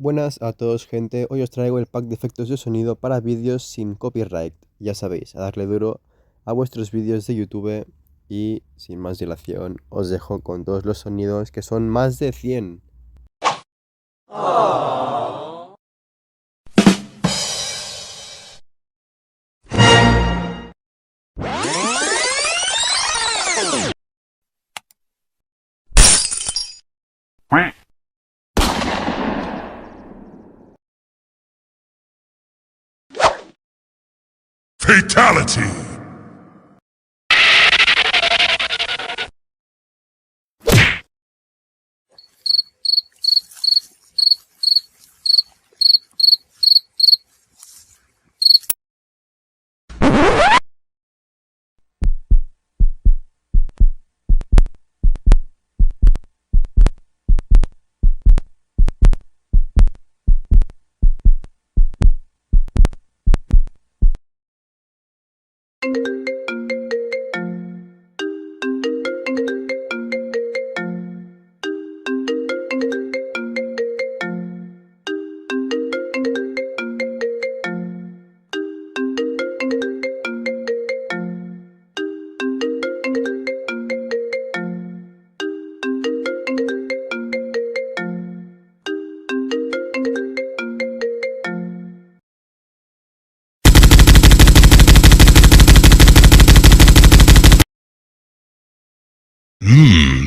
Buenas a todos, gente. Hoy os traigo el pack de efectos de sonido para vídeos sin copyright. Ya sabéis, a darle duro a vuestros vídeos de YouTube y sin más dilación os dejo con todos los sonidos que son más de 100. Fatality!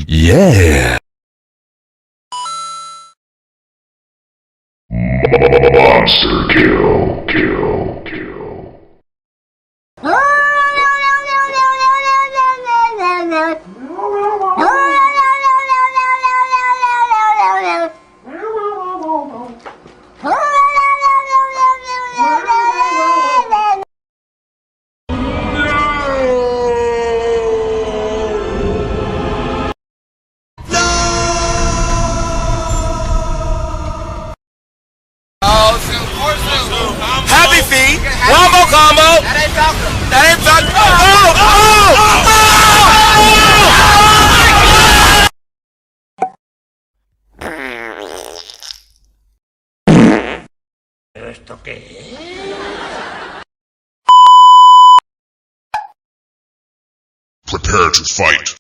Yeah! Monster kill. Happy Feet, Wombo Combo. That ain't Falcon. That ain't Falcon. ¿Esto qué es? Prepare to fight.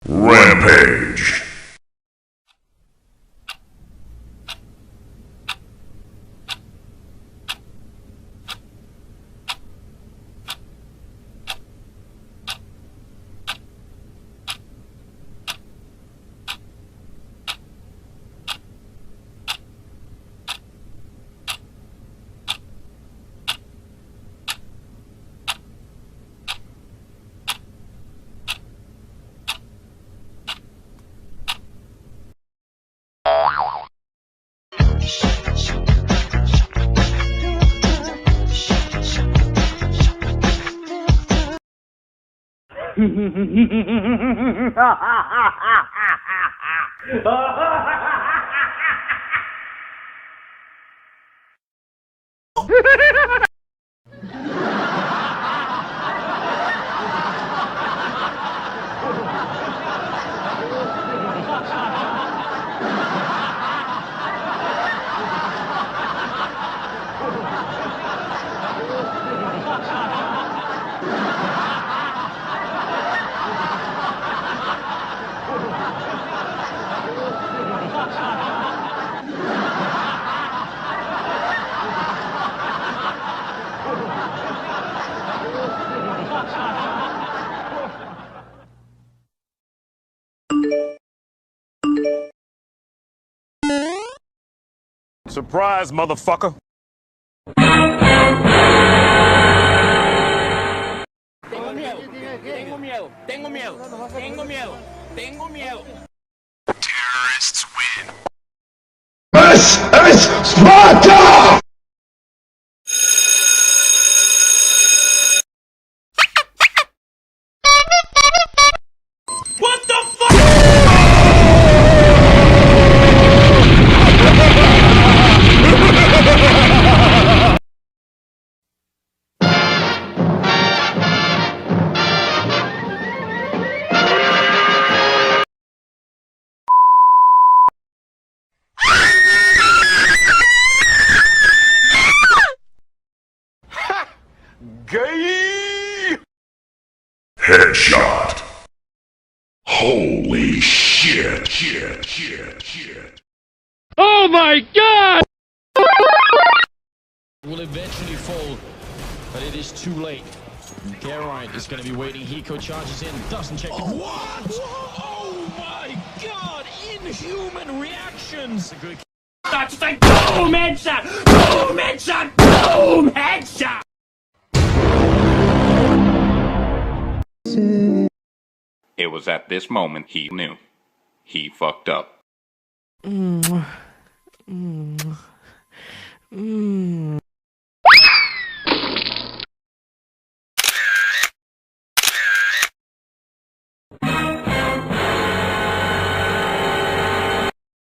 Rampage. Surprise, motherfucker. Tengo miedo. Terrorists win. This is Sparta! Gay! Headshot. Holy shit, shit, shit, shit. Oh my god! Will eventually fall, but it is too late. Garrett is going to be waiting. Hiko charges in, doesn't check. Oh, what? Oh my god! Inhuman reactions! A good Just like boom headshot! Boom headshot! Boom headshot! It was at this moment he knew. He fucked up.